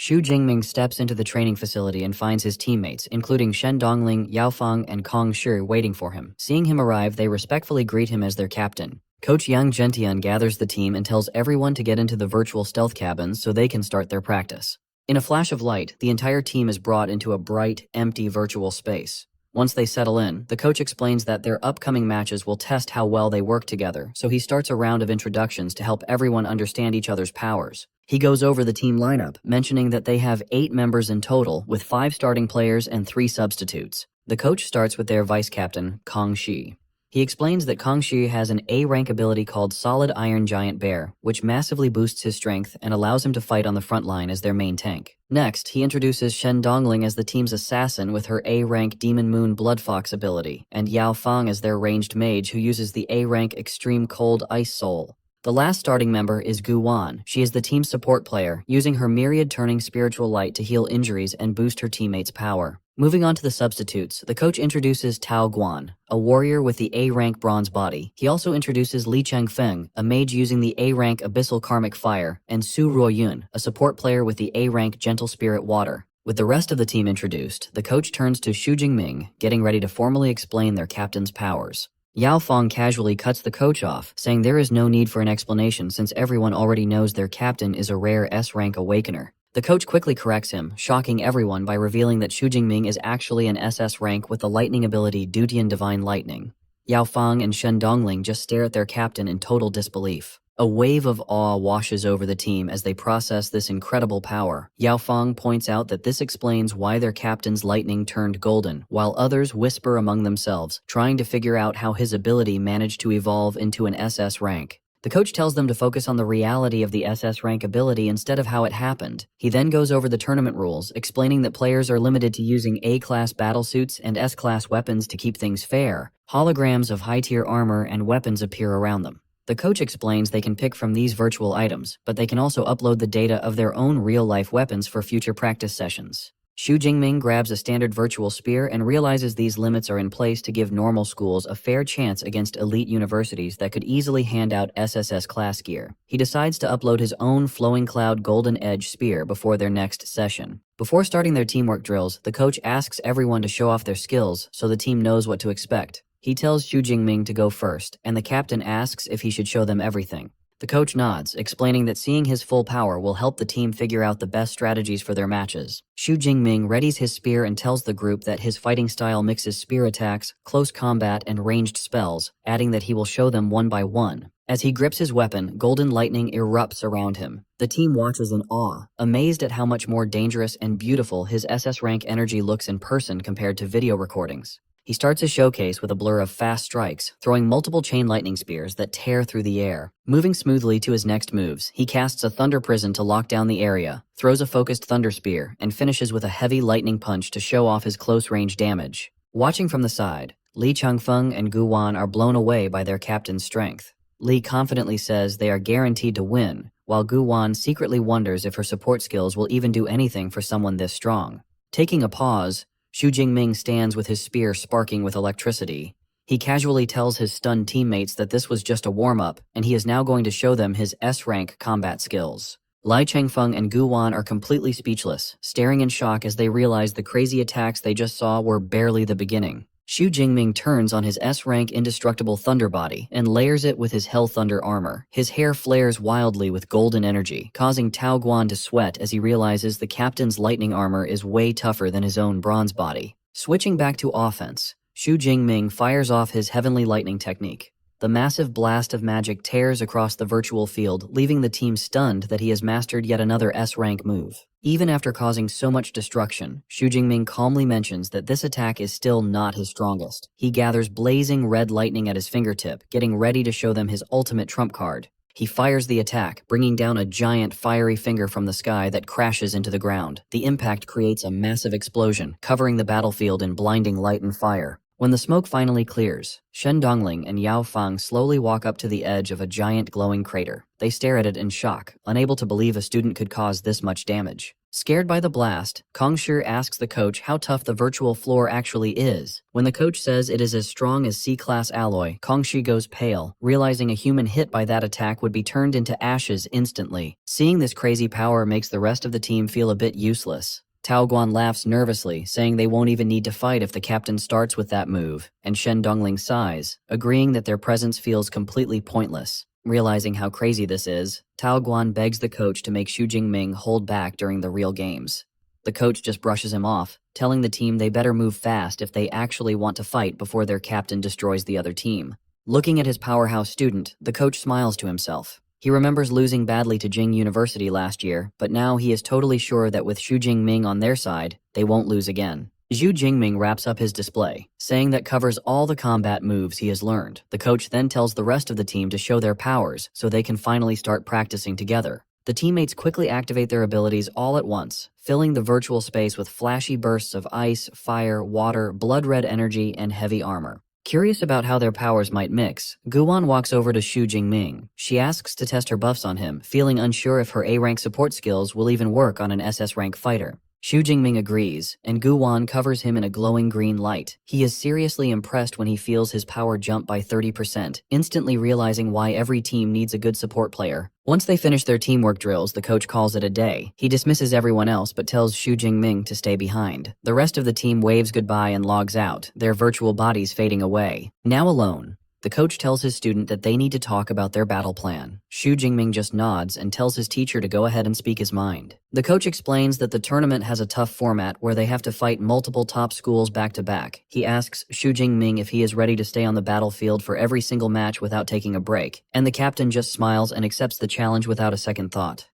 Xu Jingming steps into the training facility and finds his teammates, including Shen Dongling, Yao Fang, and Kong Shi, waiting for him. Seeing him arrive, they respectfully greet him as their captain. Coach Yang Zhentian gathers the team and tells everyone to get into the virtual stealth cabins so they can start their practice. In a flash of light, the entire team is brought into a bright, empty virtual space. Once they settle in, the coach explains that their upcoming matches will test how well they work together, so he starts a round of introductions to help everyone understand each other's powers. He goes over the team lineup, mentioning that they have 8 members in total, with 5 starting players and 3 substitutes. The coach starts with their vice-captain, Kong Shi. He explains that Kong Shi has an A-rank ability called Solid Iron Giant Bear, which massively boosts his strength and allows him to fight on the front line as their main tank. Next, he introduces Shen Dongling as the team's assassin with her A-rank Demon Moon Blood Fox ability, and Yao Fang as their ranged mage who uses the A-rank Extreme Cold Ice Soul. The last starting member is Gu Wan. She is the team's support player, using her myriad turning spiritual light to heal injuries and boost her teammates' power. Moving on to the substitutes, the coach introduces Tao Guan, a warrior with the A-rank bronze body. He also introduces Li Chengfeng, a mage using the A-rank Abyssal Karmic Fire, and Su Ruoyun, a support player with the A-rank Gentle Spirit Water. With the rest of the team introduced, the coach turns to Xu Jingming, getting ready to formally explain their captain's powers. Yao Fang casually cuts the coach off, saying there is no need for an explanation since everyone already knows their captain is a rare S-rank awakener. The coach quickly corrects him, shocking everyone by revealing that Xu Jingming is actually an SS rank with the lightning ability Dutian Divine Lightning. Yao Fang and Shen Dongling just stare at their captain in total disbelief. A wave of awe washes over the team as they process this incredible power. Yao Fang points out that this explains why their captain's lightning turned golden, while others whisper among themselves, trying to figure out how his ability managed to evolve into an SS rank. The coach tells them to focus on the reality of the SS rank ability instead of how it happened. He then goes over the tournament rules, explaining that players are limited to using A-class battlesuits and S-class weapons to keep things fair. Holograms of high-tier armor and weapons appear around them. The coach explains they can pick from these virtual items, but they can also upload the data of their own real-life weapons for future practice sessions. Xu Jingming grabs a standard virtual spear and realizes these limits are in place to give normal schools a fair chance against elite universities that could easily hand out SSS class gear. He decides to upload his own Flowing Cloud Golden Edge spear before their next session. Before starting their teamwork drills, the coach asks everyone to show off their skills so the team knows what to expect. He tells Xu Jingming to go first, and the captain asks if he should show them everything. The coach nods, explaining that seeing his full power will help the team figure out the best strategies for their matches. Xu Jingming readies his spear and tells the group that his fighting style mixes spear attacks, close combat, and ranged spells, adding that he will show them one by one. As he grips his weapon, golden lightning erupts around him. The team watches in awe, amazed at how much more dangerous and beautiful his SS rank energy looks in person compared to video recordings. He starts his showcase with a blur of fast strikes, throwing multiple chain lightning spears that tear through the air. Moving smoothly to his next moves, he casts a thunder prison to lock down the area, throws a focused thunder spear, and finishes with a heavy lightning punch to show off his close-range damage. Watching from the side, Li Changfeng and Gu Wan are blown away by their captain's strength. Li confidently says they are guaranteed to win, while Gu Wan secretly wonders if her support skills will even do anything for someone this strong. Taking a pause, Xu Jingming stands with his spear sparking with electricity. He casually tells his stunned teammates that this was just a warm-up, and he is now going to show them his S-rank combat skills. Lai Chengfeng and Gu Wan are completely speechless, staring in shock as they realize the crazy attacks they just saw were barely the beginning. Xu Jingming turns on his S-rank indestructible thunder body and layers it with his Hell Thunder armor. His hair flares wildly with golden energy, causing Tao Guan to sweat as he realizes the captain's lightning armor is way tougher than his own bronze body. Switching back to offense, Xu Jingming fires off his heavenly lightning technique. The massive blast of magic tears across the virtual field, leaving the team stunned that he has mastered yet another S-rank move. Even after causing so much destruction, Xu Jingming calmly mentions that this attack is still not his strongest. He gathers blazing red lightning at his fingertip, getting ready to show them his ultimate trump card. He fires the attack, bringing down a giant fiery finger from the sky that crashes into the ground. The impact creates a massive explosion, covering the battlefield in blinding light and fire. When the smoke finally clears, Shen Dongling and Yao Fang slowly walk up to the edge of a giant glowing crater. They stare at it in shock, unable to believe a student could cause this much damage. Scared by the blast, Kong Shi asks the coach how tough the virtual floor actually is. When the coach says it is as strong as C-class alloy, Kong Shi goes pale, realizing a human hit by that attack would be turned into ashes instantly. Seeing this crazy power makes the rest of the team feel a bit useless. Tao Guan laughs nervously, saying they won't even need to fight if the captain starts with that move, and Shen Dongling sighs, agreeing that their presence feels completely pointless. Realizing how crazy this is, Tao Guan begs the coach to make Xu Jingming hold back during the real games. The coach just brushes him off, telling the team they better move fast if they actually want to fight before their captain destroys the other team. Looking at his powerhouse student, the coach smiles to himself. He remembers losing badly to Jing University last year, but now he is totally sure that with Xu Jingming on their side, they won't lose again. Xu Jingming wraps up his display, saying that covers all the combat moves he has learned. The coach then tells the rest of the team to show their powers so they can finally start practicing together. The teammates quickly activate their abilities all at once, filling the virtual space with flashy bursts of ice, fire, water, blood-red energy, and heavy armor. Curious about how their powers might mix, Guan walks over to Xu Jingming. She asks to test her buffs on him, feeling unsure if her A-rank support skills will even work on an SS-rank fighter. Xu Jingming agrees, and Guan covers him in a glowing green light. He is seriously impressed when he feels his power jump by 30%, instantly realizing why every team needs a good support player. Once they finish their teamwork drills, the coach calls it a day. He dismisses everyone else but tells Xu Jingming to stay behind. The rest of the team waves goodbye and logs out, their virtual bodies fading away. Now alone, the coach tells his student that they need to talk about their battle plan. Xu Jingming just nods and tells his teacher to go ahead and speak his mind. The coach explains that the tournament has a tough format where they have to fight multiple top schools back to back. He asks Xu Jingming if he is ready to stay on the battlefield for every single match without taking a break, and the captain just smiles and accepts the challenge without a second thought.